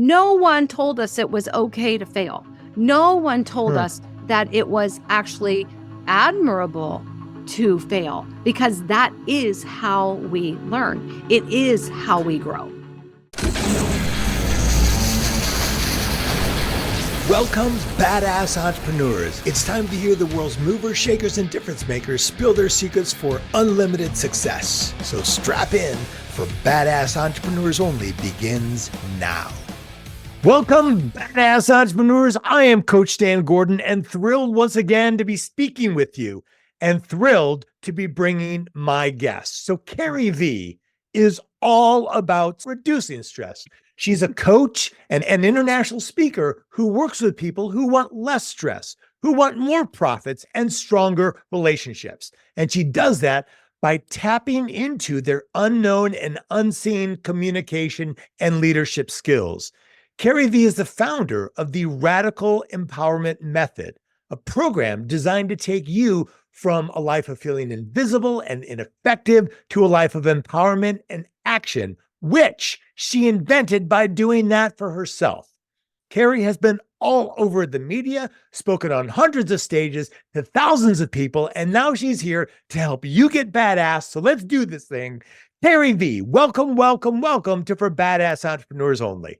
No one told us it was okay to fail. No one told us that it was actually admirable to fail, because that is how we learn. It is how we grow. Welcome, badass entrepreneurs. It's time to hear the world's movers, shakers, and difference makers spill their secrets for unlimited success. So strap in, for Badass Entrepreneurs Only begins now. Welcome, badass entrepreneurs. I am Coach Dan Gordon, and thrilled once again to be speaking with you, and thrilled to be bringing my guest. So Carrie Vee is all about reducing stress. She's a coach and an international speaker who works with people who want less stress, who want more profits and stronger relationships. And she does that by tapping into their unknown and unseen communication and leadership skills. Carrie Vee is the founder of the Radical Empowerment Method, a program designed to take you from a life of feeling invisible and ineffective to a life of empowerment and action, which she invented by doing that for herself. Carrie has been all over the media, spoken on hundreds of stages to thousands of people, and now she's here to help you get badass. So let's do this thing. Carrie Vee, welcome, welcome, welcome to For Badass Entrepreneurs Only.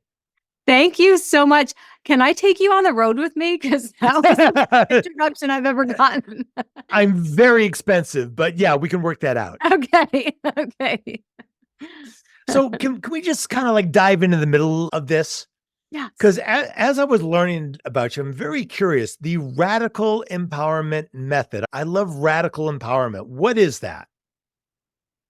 Thank you so much. Can I take you on the road with me? Because that was the best introduction I've ever gotten. I'm very expensive, but yeah, we can work that out. Okay. So can we just kind of like dive into the middle of this? Yeah. Because as I was learning about you, I'm very curious. The Radical Empowerment Method. I love radical empowerment. What is that?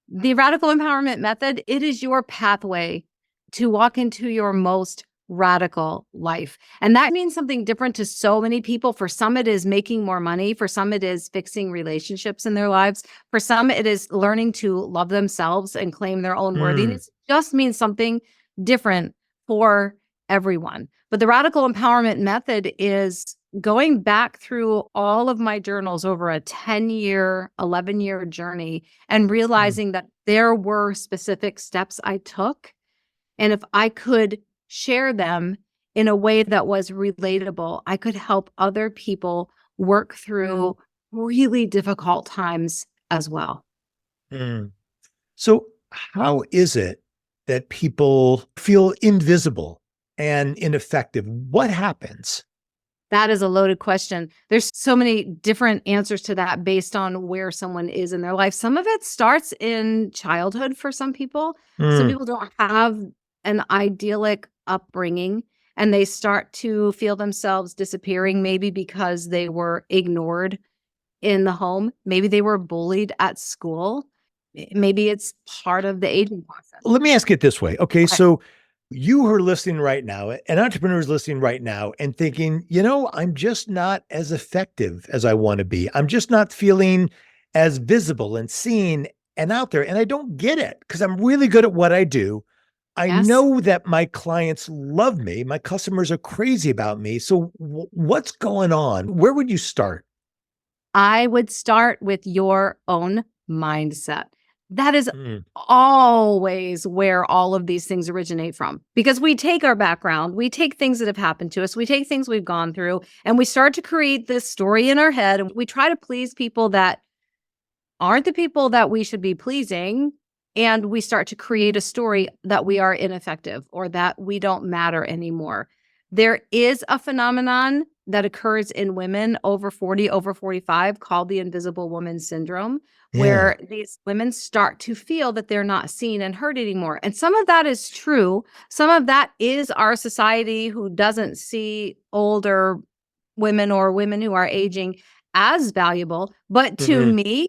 The Radical Empowerment Method, it is your pathway to walk into your most radical life. And that means something different to so many people. For some, it is making more money. For some, it is fixing relationships in their lives. For some, it is learning to love themselves and claim their own worthiness. It just means something different for everyone. But the Radical Empowerment Method is going back through all of my journals over a 10-year, 11-year journey and realizing that there were specific steps I took. And if I could share them in a way that was relatable, I could help other people work through really difficult times as well. So how is it that people feel invisible and ineffective? What happens? That is a loaded question. There's so many different answers to that based on where someone is in their life. Some of it starts in childhood for some people. Some people don't have an idyllic upbringing, and they start to feel themselves disappearing, maybe because they were ignored in the home. Maybe they were bullied at school. Maybe it's part of the aging process. Let me ask it this way. Okay. So you are listening right now, an entrepreneur is listening right now and thinking, I'm just not as effective as I want to be. I'm just not feeling as visible and seen and out there. And I don't get it because I'm really good at what I do. I know that my clients love me. My customers are crazy about me. So what's going on? Where would you start? I would start with your own mindset. That is always where all of these things originate from, because we take our background, we take things that have happened to us, we take things we've gone through, and we start to create this story in our head. And we try to please people that aren't the people that we should be pleasing. And we start to create a story that we are ineffective or that we don't matter anymore. There is a phenomenon that occurs in women over 40, over 45 called the invisible woman syndrome, where these women start to feel that they're not seen and heard anymore. And some of that is true. Some of that is our society who doesn't see older women or women who are aging as valuable. But to me,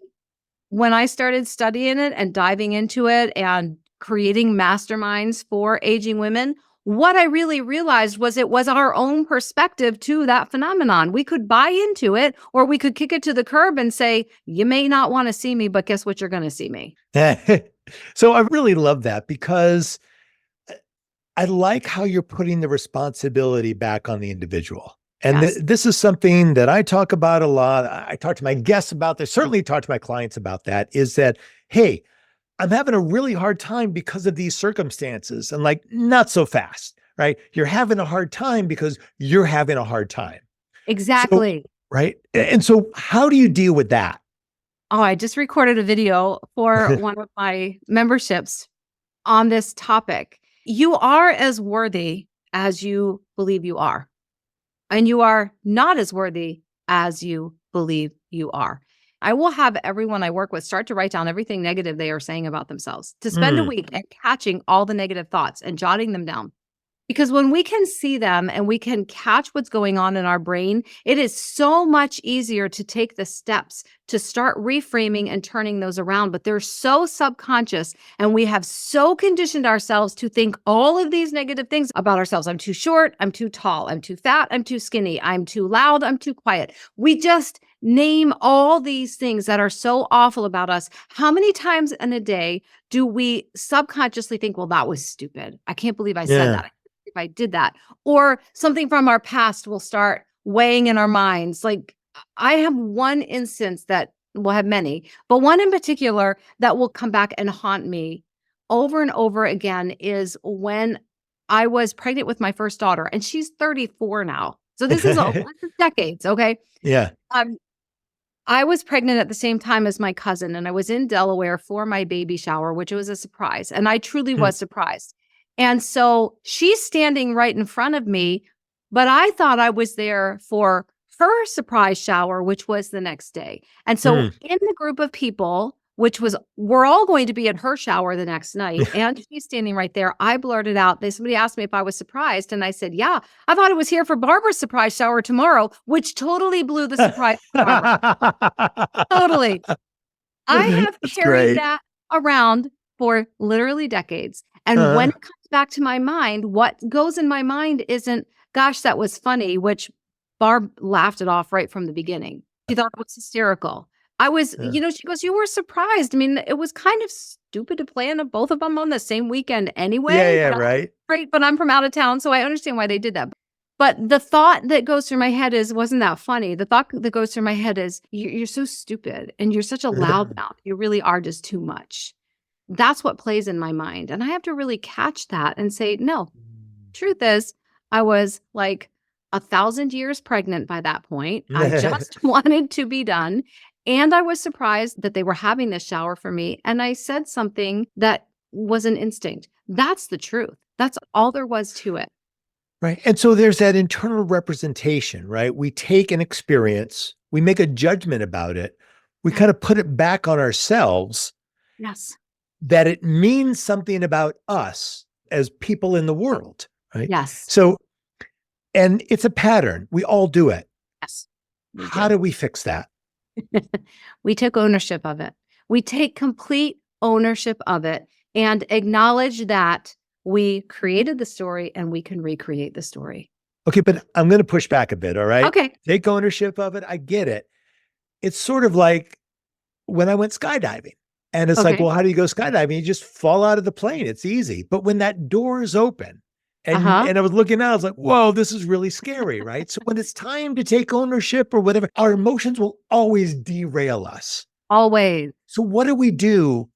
when I started studying it and diving into it and creating masterminds for aging women, what I really realized was it was our own perspective to that phenomenon. We could buy into it, or we could kick it to the curb and say, you may not want to see me, but guess what? You're going to see me. So I really love that, because I like how you're putting the responsibility back on the individual. And this is something that I talk about a lot. I talk to my guests about this, certainly talk to my clients about that, is that, hey, I'm having a really hard time because of these circumstances. And like, not so fast. right? You're having a hard time because you're having a hard time. So, Exactly. right. And so how do you deal with that? Oh, I just recorded a video for one of my memberships on this topic. You are as worthy as you believe you are, and you are not as worthy as you believe you are. I will have everyone I work with start to write down everything negative they are saying about themselves, to spend a Mm, week and catching all the negative thoughts and jotting them down. Because when we can see them and we can catch what's going on in our brain, it is so much easier to take the steps to start reframing and turning those around. But they're so subconscious, and we have so conditioned ourselves to think all of these negative things about ourselves. I'm too short, I'm too tall, I'm too fat, I'm too skinny, I'm too loud, I'm too quiet. We just name all these things that are so awful about us. How many times in a day do we subconsciously think, well, that was stupid? I can't believe I said yeah. that. If I did that, or something from our past will start weighing in our minds. Like I have one instance that will have many, but one in particular that will come back and haunt me over and over again is when I was pregnant with my first daughter, and she's 34 now. So this is decades, okay? Yeah. Um, I was pregnant at the same time as my cousin, and I was in Delaware for my baby shower, which was a surprise. And I truly Mm, was surprised. And so she's standing right in front of me, but I thought I was there for her surprise shower, which was the next day. And so mm. in the group of people, which was, we're all going to be at her shower the next night, and she's standing right there, I blurted out, somebody asked me if I was surprised. And I said, yeah, I thought it was here for Barbara's surprise shower tomorrow, which totally blew the surprise for Barbara. Totally. I have That's carried great. that around for literally decades. And when Uh, it comes back to my mind, what goes in my mind isn't, gosh, that was funny, which Barb laughed it off right from the beginning. She thought it was hysterical. I was, yeah. she goes, you were surprised. I mean, it was kind of stupid to plan both of them on the same weekend Yeah, anyway, yeah, but right. great, but I'm from out of town, so I understand why they did that. But the thought that goes through my head is, wasn't that funny? The thought that goes through my head is, you're so stupid and you're such a loudmouth. You really are just too much. That's what plays in my mind. And I have to really catch that and say, no, truth is, I was like 1,000 years pregnant by that point. I just wanted to be done. And I was surprised that they were having this shower for me. And I said something that was an instinct. That's the truth. That's all there was to it. Right. And so there's that internal representation, right? We take an experience, we make a judgment about it, we Yeah. kind of put it back on ourselves Yes. that it means something about us as people in the world, right? Yes. So, and it's a pattern. We all do it. Yes. We How do. do we fix that? We took ownership of it. We take complete ownership of it and acknowledge that we created the story and we can recreate the story. Okay, but I'm going to push back a bit. All right. Okay. Take ownership of it. I get it. It's sort of like when I went skydiving. And it's like, Okay. well, how do you go skydiving? You just fall out of the plane. It's easy. But when that door is open Uh-huh. and I was looking out, I was like, whoa, this is really scary, right? So when it's time to take ownership or whatever, our emotions will always derail us. Always. So what do we do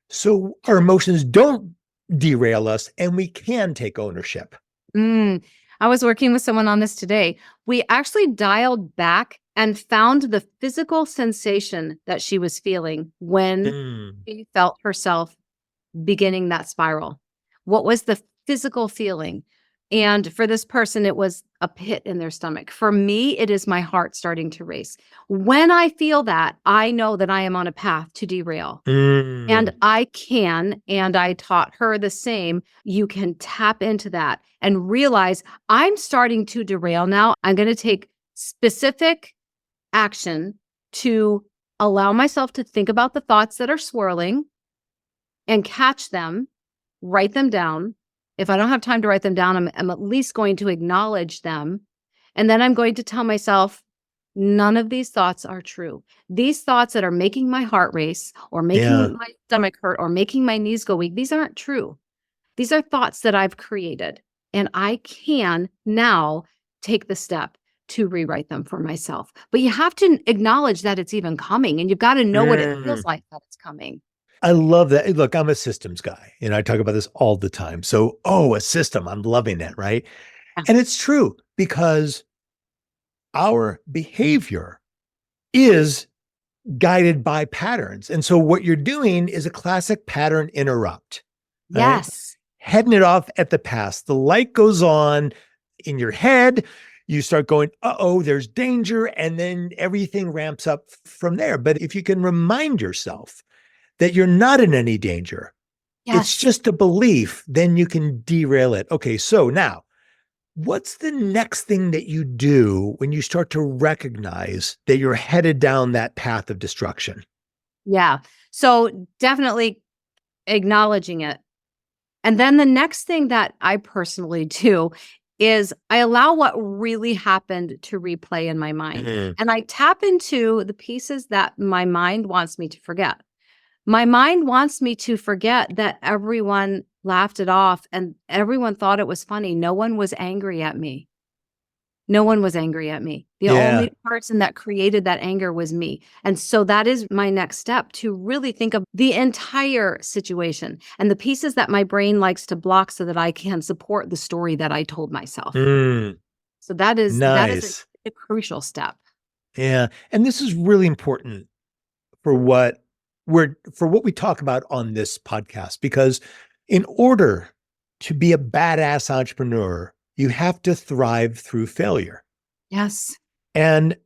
so our emotions don't derail us and we can take ownership? Mm. I was working with someone on this today. We actually dialed back and found the physical sensation that she was feeling when Mm, she felt herself beginning that spiral. What was the physical feeling? And for this person, it was a pit in their stomach. For me, it is my heart starting to race. When I feel that, I know that I am on a path to derail. And mm, I can, and I taught her the same. You can tap into that and realize I'm starting to derail now. I'm going to take specific action to allow myself to think about the thoughts that are swirling and catch them, write them down. If I don't have time to write them down, I'm at least going to acknowledge them. And then I'm going to tell myself, none of these thoughts are true. These thoughts that are making my heart race or yeah. making my stomach hurt or making my knees go weak, these aren't true. These are thoughts that I've created. And I can now take the step to rewrite them for myself. But you have to acknowledge that it's even coming, and you've got to know what it Mm. feels like that it's coming. I love that. Look, I'm a systems guy, and I talk about this all the time. So, a system, I'm loving it, right? Yeah. And it's true because our behavior is guided by patterns. And so what you're doing is a classic pattern interrupt, right? Yes. Heading it off at the pass. The light goes on in your head. You start going, there's danger. And then everything ramps up from there. But if you can remind yourself that you're not in any danger, it's Yes. just a belief, then you can derail it. Okay, so now, what's the next thing that you do when you start to recognize that you're headed down that path of destruction? Yeah. So definitely acknowledging it. And then the next thing that I personally do is I allow what really happened to replay in my mind. Mhm. And I tap into the pieces that my mind wants me to forget. My mind wants me to forget that everyone laughed it off and everyone thought it was funny. No one was angry at me. No one was angry at me. The Yeah. only person that created that anger was me. And so that is my next step, to really think of the entire situation and the pieces that my brain likes to block so that I can support the story that I told myself. Mm, So that is nice. a crucial step. Yeah. And this is really important for what we talk about on this podcast, because in order to be a badass entrepreneur, you have to thrive through failure. Yes. And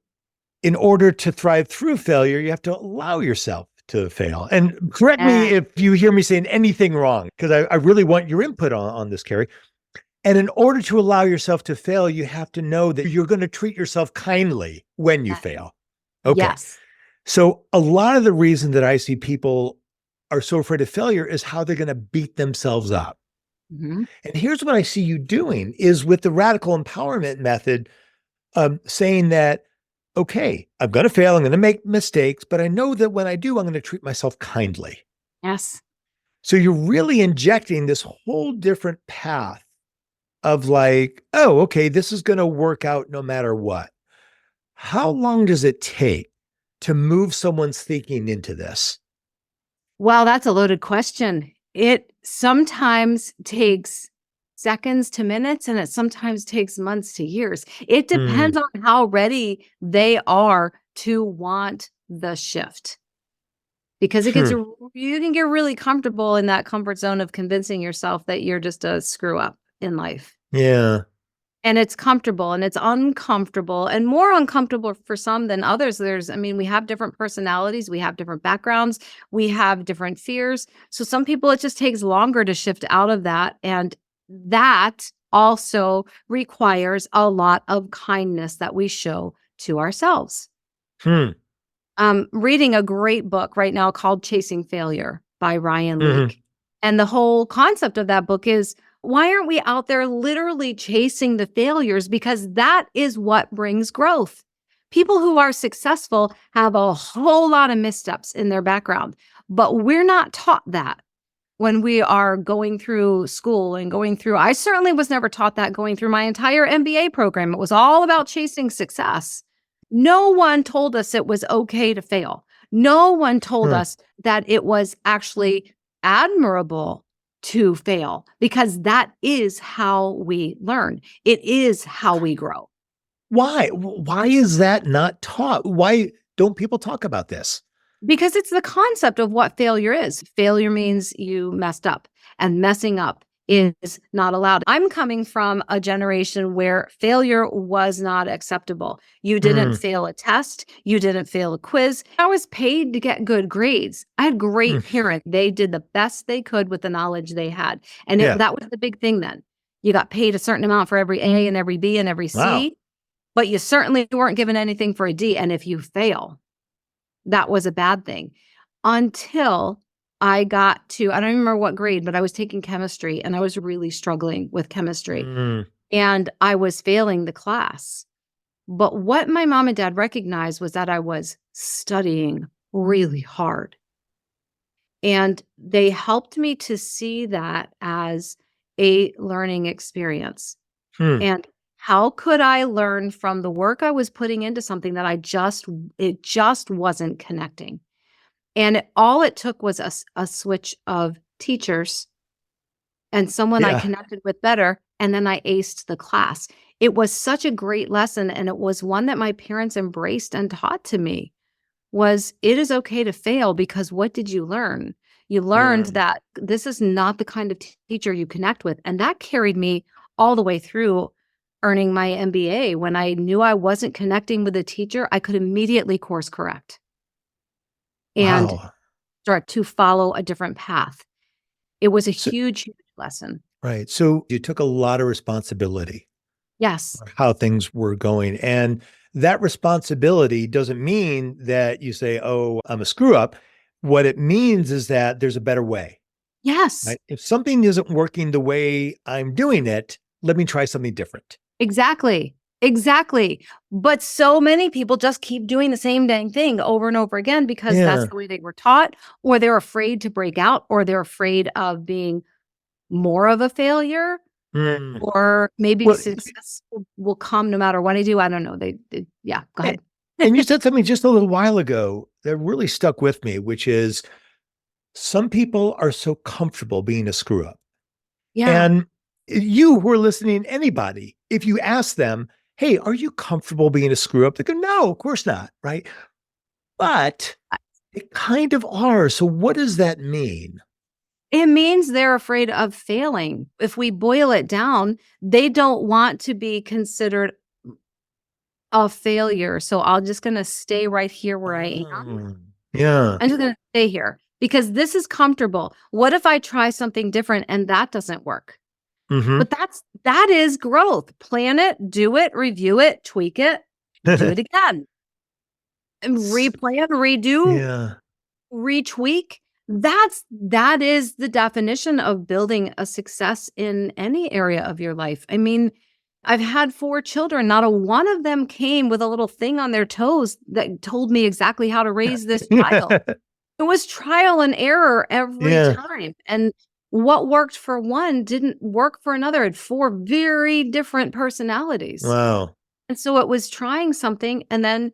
in order to thrive through failure, you have to allow yourself to fail. And correct me Yeah. if you hear me saying anything wrong, because I really want your input on this, Carrie. And in order to allow yourself to fail, you have to know that you're going to treat yourself kindly when you fail. Okay. Yes. So a lot of the reason that I see people are so afraid of failure is how they're going to beat themselves up. Mhm. And here's what I see you doing is with the radical empowerment method, saying that, okay, I'm going to fail, I'm going to make mistakes, but I know that when I do, I'm going to treat myself kindly. Yes. So you're really injecting this whole different path of like, okay, this is going to work out no matter what. How long does it take to move someone's thinking into this? Well, that's a loaded question. It sometimes takes seconds to minutes, and it sometimes takes months to years. It Hmm. depends on how ready they are to want the shift. Because Hmm. you can get really comfortable in that comfort zone of convincing yourself that you're just a screw up in life. Yeah. And it's comfortable and it's uncomfortable, and more uncomfortable for some than others. We have different personalities, we have different backgrounds, we have different fears. So some people, it just takes longer to shift out of that. And that also requires a lot of kindness that we show to ourselves. Hmm. Reading a great book right now called Chasing Failure by Ryan Hmm. Leake. And the whole concept of that book is, why aren't we out there literally chasing the failures? Because that is what brings growth. People who are successful have a whole lot of missteps in their background, but we're not taught that when we are going through school and I certainly was never taught that going through my entire MBA program. It was all about chasing success. No one told us it was okay to fail. No one told Huh. us that it was actually admirable to fail, because that is how we learn. It is how we grow. Why? Why is that not taught? Why don't people talk about this? Because it's the concept of what failure is. Failure means you messed up, and messing up is not allowed. I'm coming from a generation where failure was not acceptable. You didn't Mm, fail a test, you didn't fail a quiz. I was paid to get good grades. I had mm, great parents. They did the best they could with the knowledge they had. And yeah. that was the big thing then. You got paid a certain amount for every A and every B and every Wow. C, but you certainly weren't given anything for a D. And if you fail, that was a bad thing, until I got to, I don't remember what grade, but I was taking chemistry and I was really struggling with chemistry Mm, and I was failing the class. But what my mom and dad recognized was that I was studying really hard. And they helped me to see that as a learning experience. hmm. And how could I learn from the work I was putting into something that it just wasn't connecting? And all it took was a switch of teachers and someone I Yeah. connected with better, and then I aced the class. It was such a great lesson, and it was one that my parents embraced and taught to me, was it is okay to fail because what did you learn? You learned Mm. that this is not the kind of teacher you connect with, and that carried me all the way through earning my MBA. When I knew I wasn't connecting with a teacher, I could immediately course correct and Wow. start to follow a different path. It was a So, huge, huge lesson. right. So you took a lot of responsibility Yes. for how things were going. And that responsibility doesn't mean that you say, oh, I'm a screw up. What it means is that there's a better way, Yes. right? If something isn't working the way I'm doing it, let me try something different. Exactly. Exactly. But so many people just keep doing the same dang thing over and over again because that's Yeah. the way they were taught, or they're afraid to break out, or they're afraid of being more of a failure, Mm. or maybe Well, success will come no matter what I do. I don't know. Yeah, go a- ahead. and you said something just a little while ago that really stuck with me, which is some people are so comfortable being a screw up. Yeah. And you who are listening, anybody, if you ask them, hey, are you comfortable being a screw up? They go, no, of course not. Right. But they kind of are. So what does that mean? It means they're afraid of failing. If we boil it down, they don't want to be considered a failure. So I'm just going to stay right here where I am. Mm, yeah. I'm just going to stay here because this is comfortable. What if I try something different and that doesn't work? Hmm. But that is growth. Plan it, do it, review it, tweak it, do it again, and replan, redo, Yeah. retweak. That is the definition of building a success in any area of your life. I mean, I've had 4 children. Not a one of them came with a little thing on their toes that told me exactly how to raise this child. It was trial and error every Yeah. time. And what worked for one didn't work for another. It had 4 very different personalities. Wow. And so it was trying something and then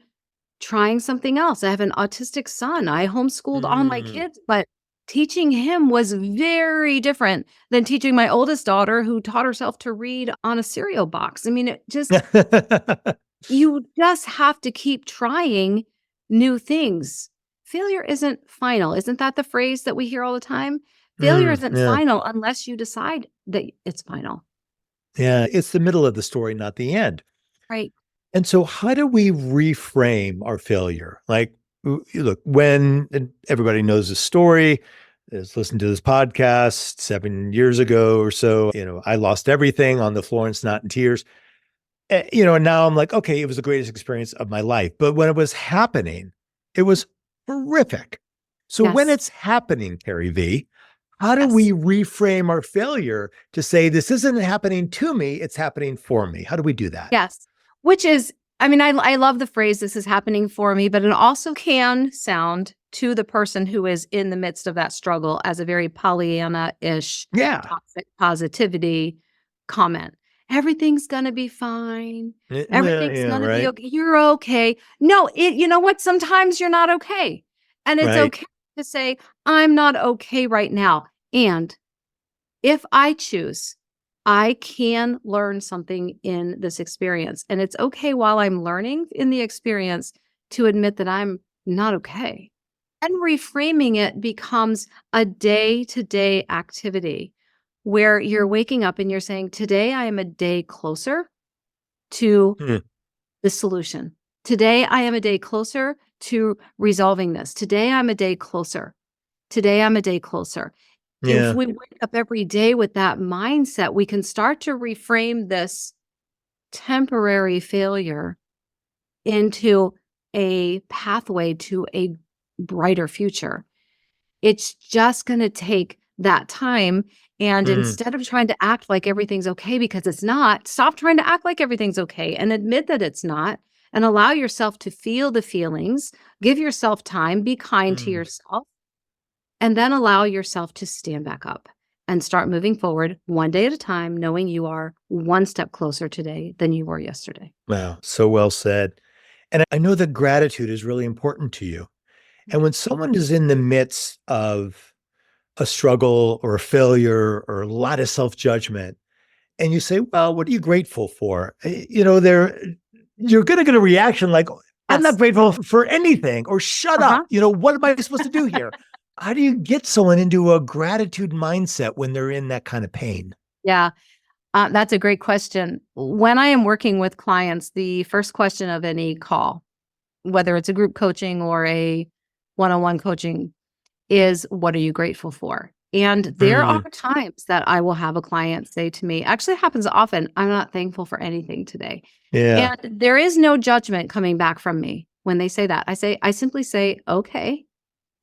trying something else. I have an autistic son. I homeschooled all my Mm. kids, but teaching him was very different than teaching my oldest daughter who taught herself to read on a cereal box. I mean, you just have to keep trying new things. Failure isn't final. Isn't that the phrase that we hear all the time? Failure Mm, isn't yeah. final unless you decide that it's final. Yeah. It's the middle of the story, not the end. Right. And so, how do we reframe our failure? Like, look, when and everybody knows the story, has listened to this podcast 7 years ago or so, I lost everything on the floor and snot and tears. And now I'm like, okay, it was the greatest experience of my life. But when it was happening, it was horrific. So, when Yes. it's happening, Carrie V, how do Yes. we reframe our failure to say, this isn't happening to me, it's happening for me? How do we do that? Yes. Which is, I mean, I love the phrase, this is happening for me, but it also can sound to the person who is in the midst of that struggle as a very Pollyanna-ish Yeah. toxic positivity comment. Everything's gonna be fine. Yeah, Everything's yeah, gonna be right, okay. You're okay. No, you know what? Sometimes you're not okay. And it's right. okay to say, I'm not okay right now. And if I choose, I can learn something in this experience. And it's okay while I'm learning in the experience to admit that I'm not okay. And reframing it becomes a day to day activity where you're waking up and you're saying, today I am a day closer to Hmm. the solution. Today I am a day closer to resolving this. Today I'm a day closer. Today I'm a day closer. If Yeah. we wake up every day with that mindset, we can start to reframe this temporary failure into a pathway to a brighter future. It's just going to take that time. And Mm, instead of trying to act like everything's okay because it's not, stop trying to act like everything's okay and admit that it's not and allow yourself to feel the feelings. Give yourself time, be kind to mm. yourself, and then allow yourself to stand back up and start moving forward one day at a time, knowing you are one step closer today than you were yesterday. Wow, so well said. And I know that gratitude is really important to you. And when someone is in the midst of a struggle or a failure or a lot of self-judgment, and you say, well, what are you grateful for? You're going to get a reaction like, I'm not Yes. grateful for anything, or shut Uh-huh. up. What am I supposed to do here? How do you get someone into a gratitude mindset when they're in that kind of pain? Yeah. That's a great question. When I am working with clients, the first question of any call, whether it's a group coaching or a one-on-one coaching, is what are you grateful for? And there are Mm, times that I will have a client say to me, actually it happens often, I'm not thankful for anything today. yeah. And there is no judgment coming back from me when they say that. I simply say, okay,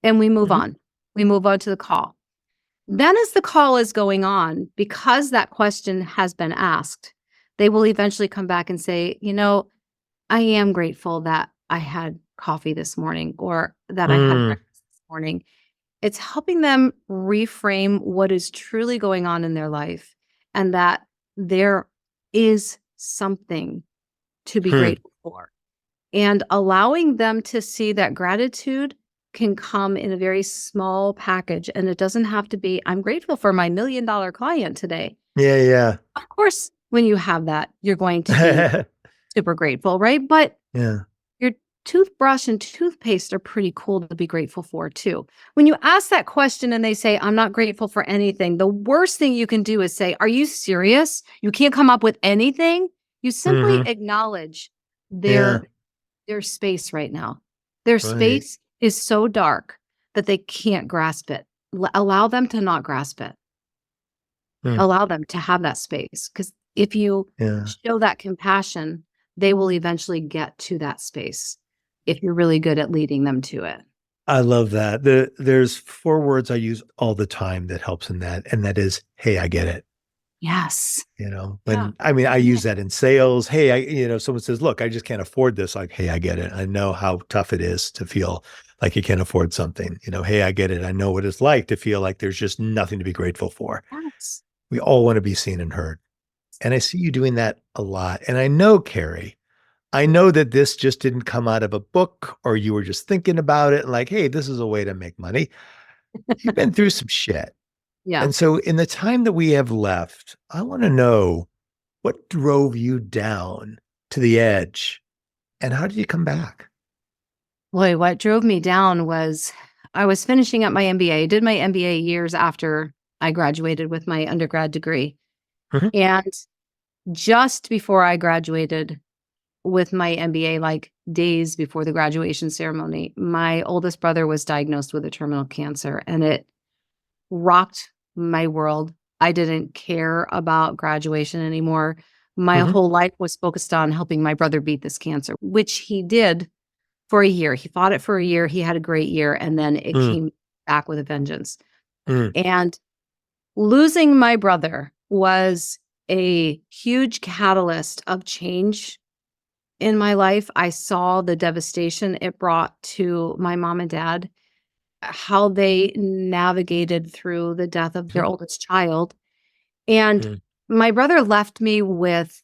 and we move Mhm. on. We move on to the call. Then as the call is going on, because that question has been asked, they will eventually come back and say, I am grateful that I had coffee this morning or that I had Mm, breakfast this morning. It's helping them reframe what is truly going on in their life and that there is something to be hmm. grateful for, and allowing them to see that gratitude can come in a very small package. And it doesn't have to be, I'm grateful for my $1 million client today. Yeah, Of course, when you have that, you're going to be yeah. super grateful, right? But Yeah. your toothbrush and toothpaste are pretty cool to be grateful for too. When you ask that question and they say, I'm not grateful for anything, the worst thing you can do is say, are you serious? You can't come up with anything? You simply Hmm. acknowledge Yeah. their space right now. Their Right. space is so dark that they can't grasp it. Allow them to not grasp it. Mm, Allow them to have that space. Because if you yeah. show that compassion, they will eventually get to that space if you're really good at leading them to it. I love that. There's 4 words I use all the time that helps in that, and that is, "Hey, I get it." Yes. Yeah. I Yeah. use that in sales. Hey, someone says, "Look, I just can't afford this." Like, "Hey, I get it. I know how tough it is to feel like you can't afford something." "Hey, I get it. I know what it's like to feel like there's just nothing to be grateful for." Yes. We all want to be seen and heard. And I see you doing that a lot. And I know, Carrie, I know that this just didn't come out of a book or you were just thinking about it and like, hey, this is a way to make money. You've been through some shit. Yeah. And so, in the time that we have left, I want to know what drove you down to the edge and how did you come back? Boy, what drove me down was I was finishing up my MBA. Did my MBA years after I graduated with my undergrad degree. Mhm, And just before I graduated with my MBA, like days before the graduation ceremony, my oldest brother was diagnosed with a terminal cancer and it rocked my world. I didn't care about graduation anymore. My mhm, whole life was focused on helping my brother beat this cancer, which he did for a year. He fought it for a year. He had a great year and then it mm, came back with a vengeance. mm, And losing my brother was a huge catalyst of change in my life. I saw the devastation it brought to my mom and dad, how they navigated through the death of their mhm, oldest child. And mm, my brother left me with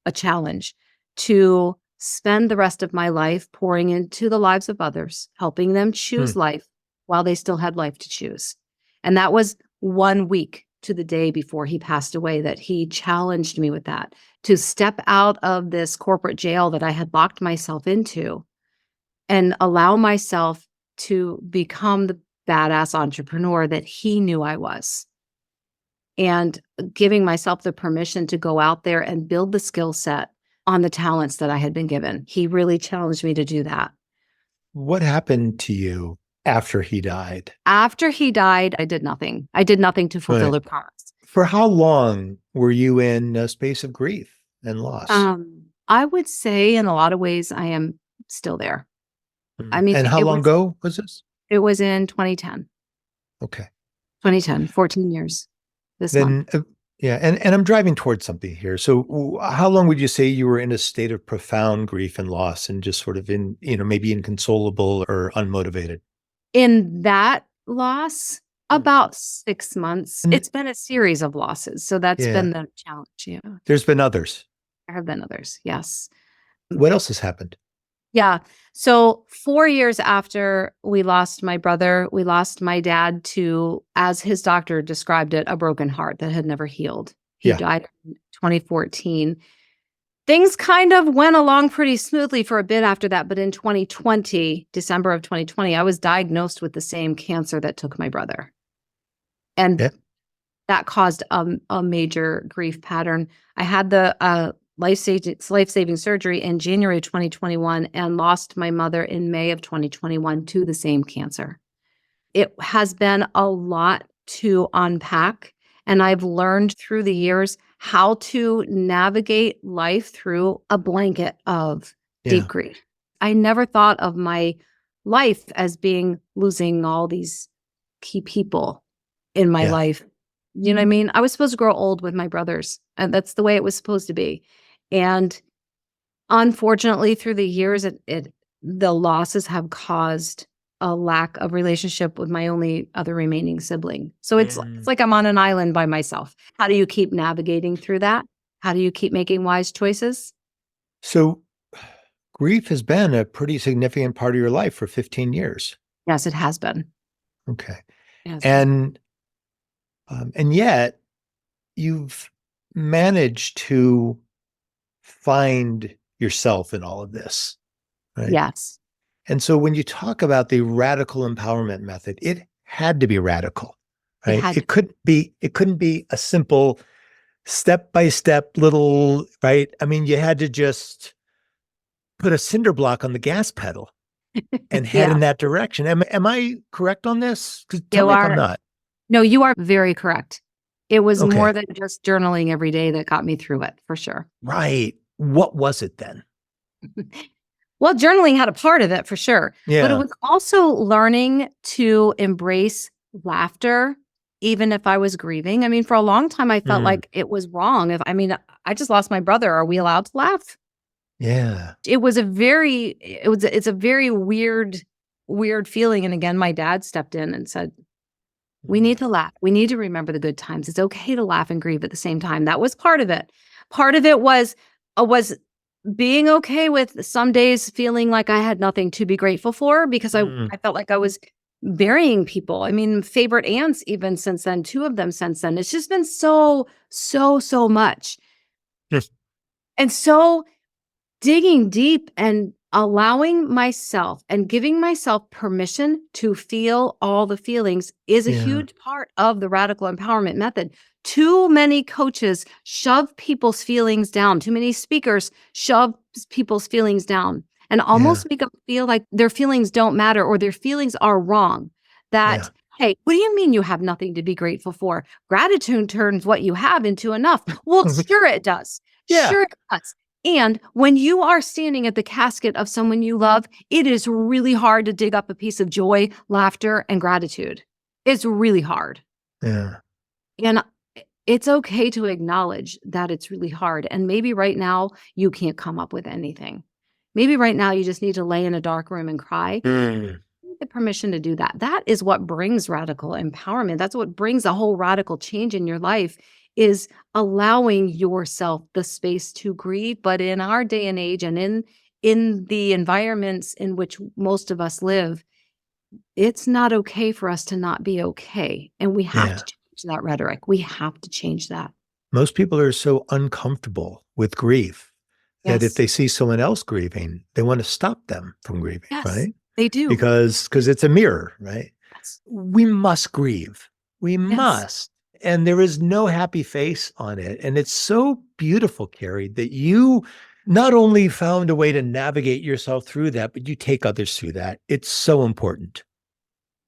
a challenge to spend the rest of my life pouring into the lives of others, helping them mm. choose life while they still had life to choose. And that was 1 week to the day before he passed away that he challenged me with that, to step out of this corporate jail that I had locked myself into and allow myself to become the badass entrepreneur that he knew I was, and giving myself the permission to go out there and build the skill set on the talents that I had been given. He really challenged me to do that. What happened to you after he died? After he died, I did nothing. I did nothing to fulfill Right. the promise. For how long were you in a space of grief and loss? I would say in a lot of ways I am still there. I Mm. mean, And how it long was ago was this? it was in 2010. Okay. 2010, 14 years this month. Then, yeah, and I'm driving towards something here. So, how long would you say you were in a state of profound grief and loss, and just sort of in, maybe inconsolable or unmotivated? In that loss, Mm. about 6 months. And It's been a series of losses, so that's yeah, been the challenge, yeah. there's been others. There have been others, yes. What else has happened? Yeah. So 4 years after we lost my brother, we lost my dad to, as his doctor described it, a broken heart that had never healed. He Yeah. died in 2014. Things kind of went along pretty smoothly for a bit after that, but in 2020, December of 2020, I was diagnosed with the same cancer that took my brother. And Yeah. that caused a major grief pattern. I had the life-saving surgery in January of 2021 and lost my mother in May of 2021 to the same cancer. It has been a lot to unpack, and I've learned through the years how to navigate life through a blanket of deep Yeah. grief. I never thought of my life as being losing all these key people in my Yeah. life. You know what I mean? I was supposed to grow old with my brothers, and that's the way it was supposed to be. And unfortunately, through the years, the losses have caused a lack of relationship with my only other remaining sibling. So it's like I'm on an island by myself. How do you keep navigating through that? How do you keep making wise choices? So grief has been a pretty significant part of your life for 15 years. Yes, it has been. Okay. It has been. And yet you've managed to find yourself in all of this, right? Yes, And so when you talk about the radical empowerment method, it had to be radical, it right? had. It couldn't be a simple step-by-step little, right? I mean, you had to just put a cinder block on the gas pedal and head Yeah, in that direction. Am I correct on this? 'Cause tell you me if I'm are. not. No, you are very correct. It was Okay. more than just journaling every day that got me through it, for sure. Right. What was it then? Well, journaling had a part of it for sure, but it Yeah. was also learning to embrace laughter, even if I was grieving. I mean, for a long time, I felt Mm. like it was wrong. I just lost my brother. Are we allowed to laugh? Yeah. It's a very weird feeling. And again, my dad stepped in and said, we Mm. need to laugh. We need to remember the good times. It's okay to laugh and grieve at the same time. That was part of it. Part of it was being okay with some days feeling like I had nothing to be grateful for because Mm. I felt like I was burying people. I mean, favorite aunts even since then, 2 of them since then. It's just been so much. Just And so digging deep and allowing myself and giving myself permission to feel all the feelings is a yeah. huge part of the radical empowerment method. Too many coaches shove people's feelings down. Too many speakers shove people's feelings down and Yeah. almost make them feel like their feelings don't matter or their feelings are wrong. Yeah. That, hey, what do you mean you have nothing to be grateful for? Gratitude turns what you have into enough. Well, sure it does. Yeah. Sure it does. And when you are standing at the casket of someone you love, it is really hard to dig up a piece of joy, laughter, and gratitude. It's really hard. Yeah. And it's okay to acknowledge that it's really hard. And maybe right now you can't come up with anything. Maybe right now you just need to lay in a dark room and cry. Mm. You need the permission to do that. That is what brings radical empowerment. That's what brings a whole radical change in your life is allowing yourself the space to grieve. But in our day and age and in the environments in which most of us live, it's not okay for us to not be okay. And we have Yeah. to change that rhetoric. We have to change that. Most people are so uncomfortable with grief that if Yes. they see someone else grieving, they want to stop them from grieving, Yes, right? they do. Because it's a mirror, right? Yes. We must grieve. We Yes. must. And there is no happy face on it. And it's so beautiful, Carrie, that you not only found a way to navigate yourself through that, but you take others through that. It's so important.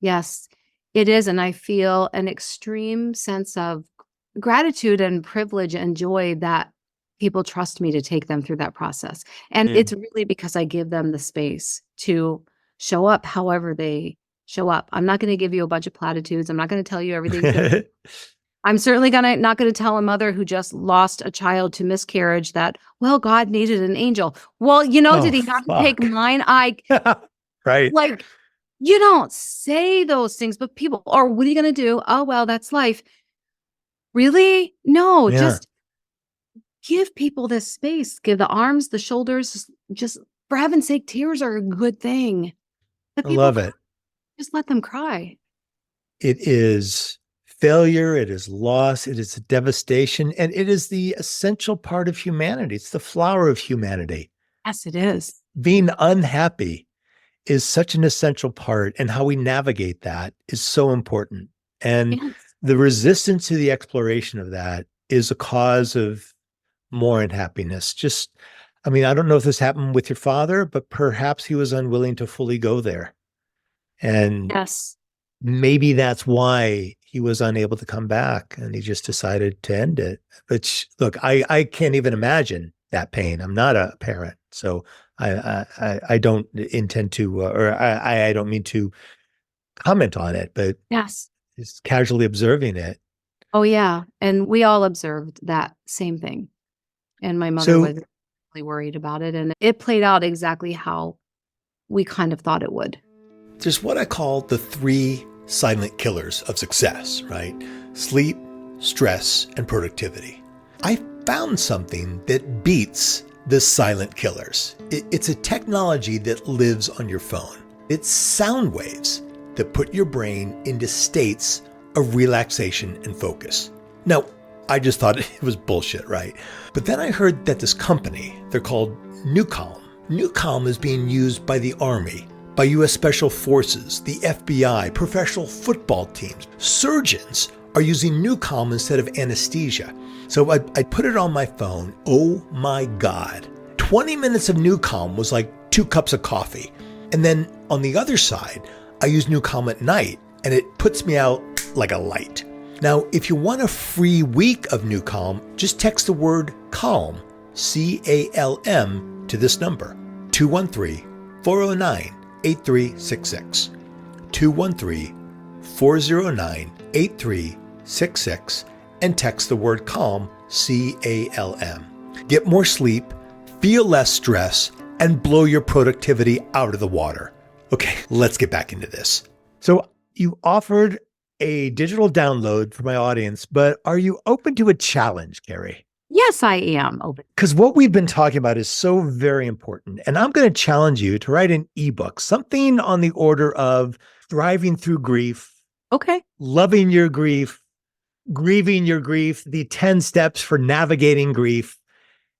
Yes, it is. And I feel an extreme sense of gratitude and privilege and joy that people trust me to take them through that process. And it's Mm. really because I give them the space to show up however they show up. I'm not going to give you a bunch of platitudes. I'm not going to tell you everything's going to. I'm certainly not going to tell a mother who just lost a child to miscarriage that, well, God needed an angel. Well, Oh, did he have to take fuck. mine? Right. Like, you don't say those things, but people, or what are you going to do? Oh, well, that's life. Really? No, Yeah. just give people this space. Give the arms, the shoulders, just For heaven's sake, tears are a good thing. Let I people love cry. it. Just let them cry. It is failure, it is loss, it is devastation, and it is the essential part of humanity. It's the flower of humanity. Yes, it is. Being unhappy is such an essential part, and how we navigate that is so important. And Yes. the resistance to the exploration of that is a cause of more unhappiness. I don't know if this happened with your father, but perhaps he was unwilling to fully go there. And Yes. maybe that's why he was unable to come back and he just decided to end it. But look, I can't even imagine that pain. I'm not a parent, so I don't intend to, or I don't mean to comment on it, but Yes. just casually observing it. Oh, yeah. And we all observed that same thing. And my mother So was really worried about it. And it played out exactly how we kind of thought it would. there's what I call the 3 silent killers of success, right? Sleep, stress, and productivity. I found something that beats the silent killers. It's a technology that lives on your phone. It's sound waves that put your brain into states of relaxation and focus. Now, I just thought it was bullshit, right? But then I heard that this company, they're called Newcalm. Newcalm is being used by the Army, by U.S. Special Forces, the FBI, professional football teams. Surgeons are using Newcalm instead of anesthesia. So I put it on my phone. Oh my God. 20 minutes of Newcalm was like 2 cups of coffee. And then on the other side, I use Newcalm at night and it puts me out like a light. Now, if you want a free week of Newcalm, just text the word CALM, CALM, to this number, 213-409-8366. 213-409-8366, and text the word CALM, CALM. Get more sleep, feel less stress, and blow your productivity out of the water. Okay, let's get back into this. So you offered a digital download for my audience, but are you open to a challenge, Carrie? Yes, I am open. Because what we've been talking about is so very important. And I'm going to challenge you to write an ebook, something on the order of thriving through grief, Okay. loving your grief, grieving your grief, the 10 steps for navigating grief.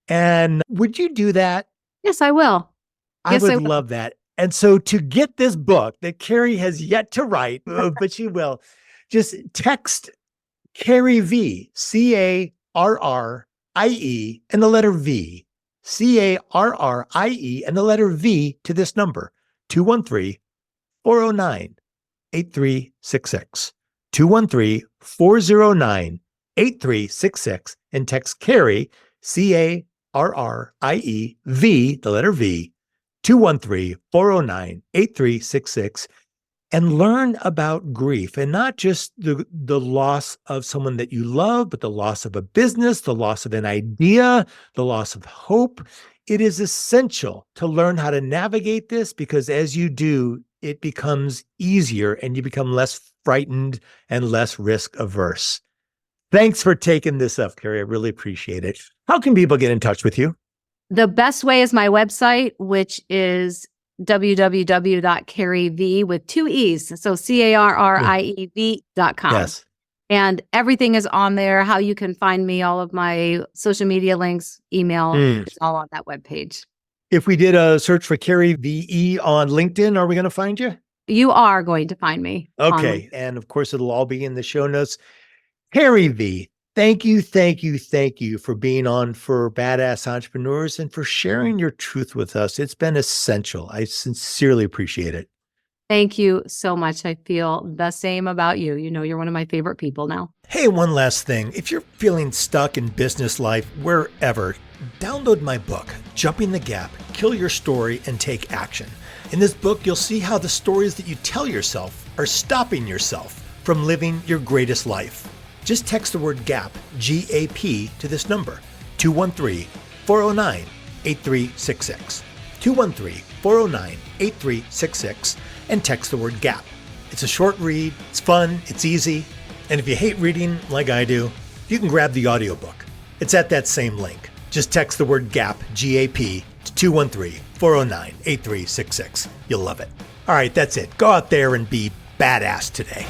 And would you do that? Yes, I will. I Yes, I would will. love that. And so to get this book that Carrie has yet to write, but she will, just text Carrie Vee, Carrie, and the letter V, Carrie, and the letter V to this number, 213-409-8366. 213-409-8366, and text Carrie, Carrie, V, the letter V, 213-409-8366, and learn about grief, and not just the loss of someone that you love, but the loss of a business, the loss of an idea, the loss of hope. It is essential to learn how to navigate this, because as you do, it becomes easier and you become less frightened and less risk averse. Thanks for taking this up, Carrie. I really appreciate it. How can people get in touch with you? The best way is my website, which is www.carrievee with 2 E's. So CARRIEV.com. Yes. And everything is on there, how you can find me, all of my social media links, email, it's all on that webpage. If we did a search for Carrie Vee on LinkedIn, are we going to find you? You are going to find me. Okay. And of course, it'll all be in the show notes. Carrie Vee, thank you for being on for Badass Entrepreneurs and for sharing your truth with us. It's been essential. I sincerely appreciate it. Thank you so much. I feel the same about you. You know, you're one of my favorite people now. Hey, one last thing. If you're feeling stuck in business life, wherever, download my book, Jumping the Gap, Kill Your Story and Take Action. In this book, you'll see how the stories that you tell yourself are stopping yourself from living your greatest life. Just text the word GAP, G-A-P, to this number, 213-409-8366. 213-409-8366, and text the word GAP. It's a short read, it's fun, it's easy, and if you hate reading like I do, you can grab the audiobook. It's at that same link. Just text the word GAP, G-A-P, to 213-409-8366. You'll love it. All right, that's it. Go out there and be badass today.